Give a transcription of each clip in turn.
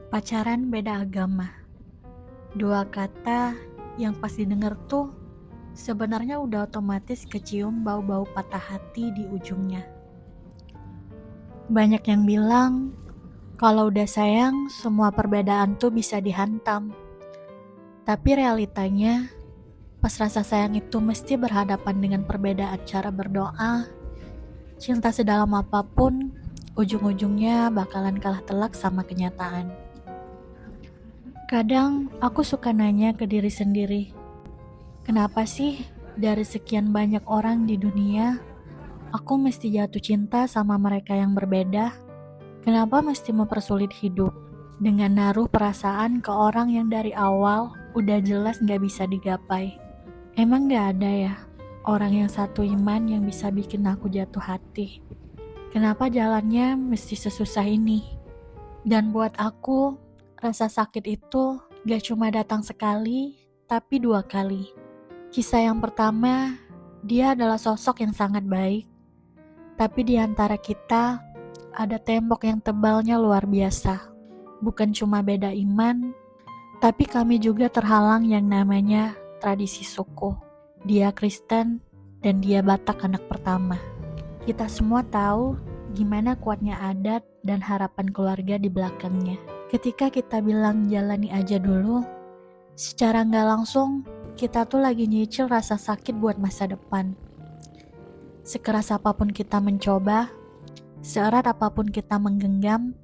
Pacaran beda agama. Dua kata yang pas didengar tuh sebenarnya udah otomatis kecium bau-bau patah hati di ujungnya. Banyak yang bilang kalau udah sayang semua perbedaan tuh bisa dihantam. Tapi realitanya pas rasa sayang itu mesti berhadapan dengan perbedaan cara berdoa. Cinta sedalam apapun ujung-ujungnya bakalan kalah telak sama kenyataan. Kadang aku suka nanya ke diri sendiri, kenapa sih dari sekian banyak orang di dunia, aku mesti jatuh cinta sama mereka yang berbeda? Kenapa mesti mempersulit hidup dengan naruh perasaan ke orang yang dari awal udah jelas gak bisa digapai? Emang gak ada ya orang yang satu iman yang bisa bikin aku jatuh hati? Kenapa jalannya mesti sesusah ini? Dan buat aku, rasa sakit itu gak cuma datang sekali, tapi 2 kali. Kisah yang pertama, dia adalah sosok yang sangat baik. Tapi di antara kita, ada tembok yang tebalnya luar biasa. Bukan cuma beda iman, tapi kami juga terhalang yang namanya tradisi suku. Dia Kristen, dan dia Batak anak pertama. Kita semua tahu gimana kuatnya adat dan harapan keluarga di belakangnya. Ketika kita bilang jalani aja dulu, secara nggak langsung kita tuh lagi nyicil rasa sakit buat masa depan. Sekeras apapun kita mencoba, seerat apapun kita menggenggam,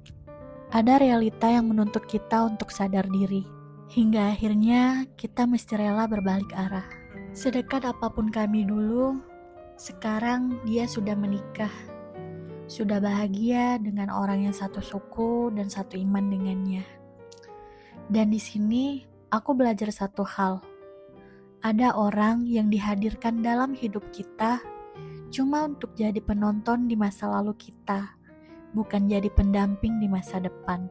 ada realita yang menuntut kita untuk sadar diri. Hingga akhirnya kita mesti rela berbalik arah. Sedekat apapun kami dulu, sekarang dia sudah menikah. Sudah bahagia dengan orang yang satu suku dan satu iman dengannya. Dan di sini aku belajar satu hal. Ada orang yang dihadirkan dalam hidup kita cuma untuk jadi penonton di masa lalu kita, bukan jadi pendamping di masa depan.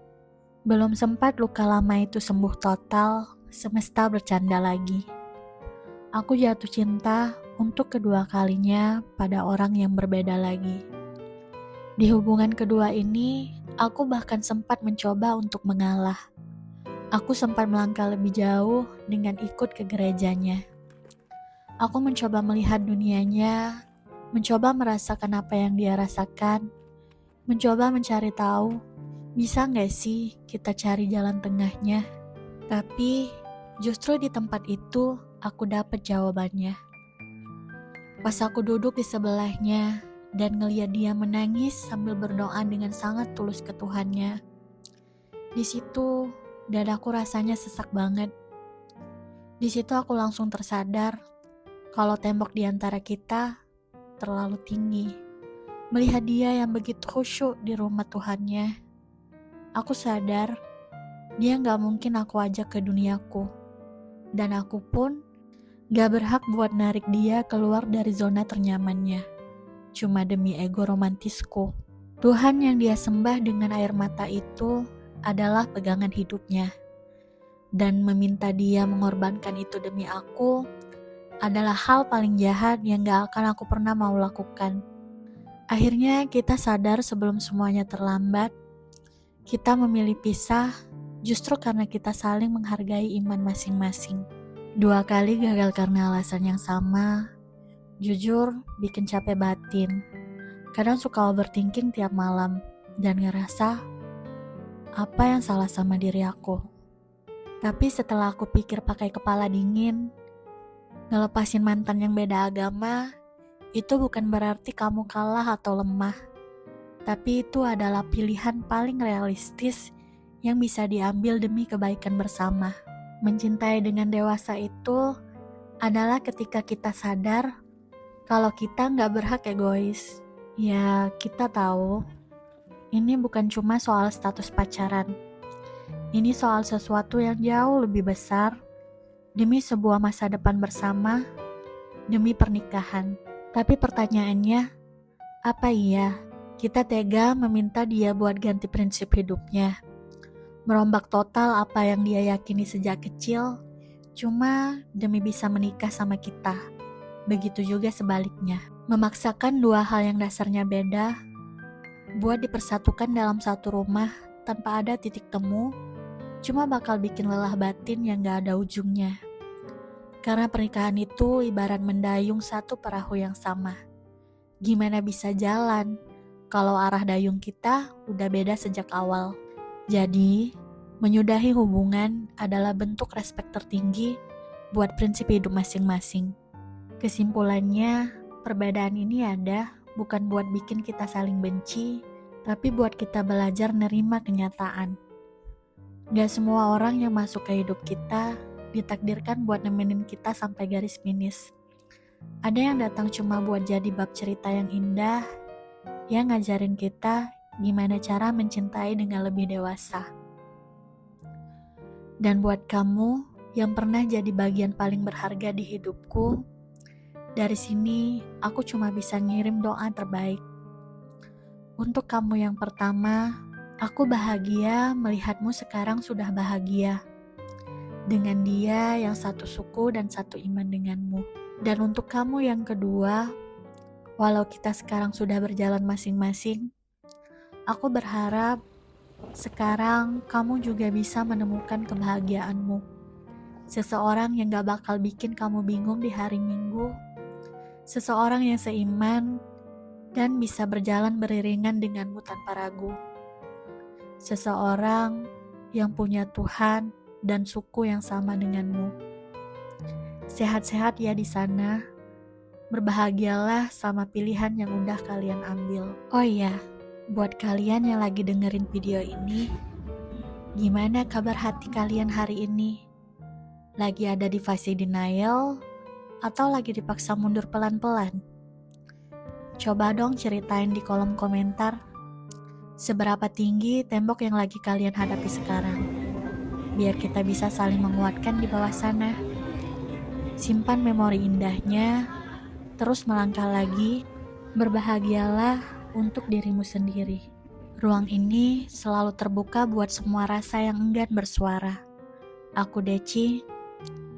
Belum sempat luka lama itu sembuh total, semesta bercanda lagi. Aku jatuh cinta untuk kedua kalinya pada orang yang berbeda lagi. Di hubungan kedua ini, aku bahkan sempat mencoba untuk mengalah. Aku sempat melangkah lebih jauh dengan ikut ke gerejanya. Aku mencoba melihat dunianya, mencoba merasakan apa yang dia rasakan, mencoba mencari tahu, bisa gak sih kita cari jalan tengahnya? Tapi justru di tempat itu aku dapat jawabannya. Pas aku duduk di sebelahnya dan ngeliat dia menangis sambil berdoa dengan sangat tulus ke Tuhannya, di situ dadaku rasanya sesak banget. Di situ aku langsung tersadar kalau tembok di antara kita terlalu tinggi. Melihat dia yang begitu khusyuk di rumah Tuhannya, aku sadar dia gak mungkin aku ajak ke duniaku. Dan aku pun gak berhak buat narik dia keluar dari zona ternyamannya. Cuma demi ego romantisku. Tuhan yang dia sembah dengan air mata itu adalah pegangan hidupnya. Dan meminta dia mengorbankan itu demi aku adalah hal paling jahat yang gak akan aku pernah mau lakukan. Akhirnya kita sadar sebelum semuanya terlambat, kita memilih pisah justru karena kita saling menghargai iman masing-masing. 2 kali gagal karena alasan yang sama, jujur bikin capek batin. Kadang suka overthinking tiap malam dan ngerasa apa yang salah sama diri aku. Tapi setelah aku pikir pakai kepala dingin, ngelepasin mantan yang beda agama, itu bukan berarti kamu kalah atau lemah. Tapi itu adalah pilihan paling realistis yang bisa diambil demi kebaikan bersama. Mencintai dengan dewasa itu adalah ketika kita sadar kalau kita gak berhak egois. Ya, kita tahu ini bukan cuma soal status pacaran. Ini soal sesuatu yang jauh lebih besar demi sebuah masa depan bersama, demi pernikahan. Tapi pertanyaannya, apa iya kita tega meminta dia buat ganti prinsip hidupnya? Merombak total apa yang dia yakini sejak kecil cuma demi bisa menikah sama kita. Begitu juga sebaliknya. Memaksakan 2 hal yang dasarnya beda buat dipersatukan dalam satu rumah tanpa ada titik temu cuma bakal bikin lelah batin yang gak ada ujungnya. Karena pernikahan itu ibarat mendayung satu perahu yang sama. Gimana bisa jalan kalau arah dayung kita udah beda sejak awal? Jadi, menyudahi hubungan adalah bentuk respek tertinggi buat prinsip hidup masing-masing. Kesimpulannya, perbedaan ini ada bukan buat bikin kita saling benci, tapi buat kita belajar nerima kenyataan. Gak semua orang yang masuk ke hidup kita ditakdirkan buat nemenin kita sampai garis finish. Ada yang datang cuma buat jadi bab cerita yang indah, yang ngajarin kita gimana cara mencintai dengan lebih dewasa. Dan buat kamu yang pernah jadi bagian paling berharga di hidupku, dari sini aku cuma bisa ngirim doa terbaik. Untuk kamu yang pertama, aku bahagia melihatmu sekarang sudah bahagia dengan dia yang satu suku dan satu iman denganmu. Dan untuk kamu yang kedua, walau kita sekarang sudah berjalan masing-masing, aku berharap sekarang kamu juga bisa menemukan kebahagiaanmu. Seseorang yang gak bakal bikin kamu bingung di hari Minggu, seseorang yang seiman dan bisa berjalan beriringan denganmu tanpa ragu. Seseorang yang punya Tuhan dan suku yang sama denganmu. Sehat-sehat ya di sana. Berbahagialah sama pilihan yang udah kalian ambil. Oh iya, buat kalian yang lagi dengerin video ini, gimana kabar hati kalian hari ini? Lagi ada di fase denial atau lagi dipaksa mundur pelan-pelan? Coba dong ceritain di kolom komentar. Seberapa tinggi tembok yang lagi kalian hadapi sekarang? Biar kita bisa saling menguatkan di bawah sana. Simpan memori indahnya, terus melangkah lagi, berbahagialah untuk dirimu sendiri. Ruang ini selalu terbuka buat semua rasa yang enggan bersuara. Aku Deci,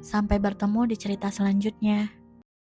sampai bertemu di cerita selanjutnya.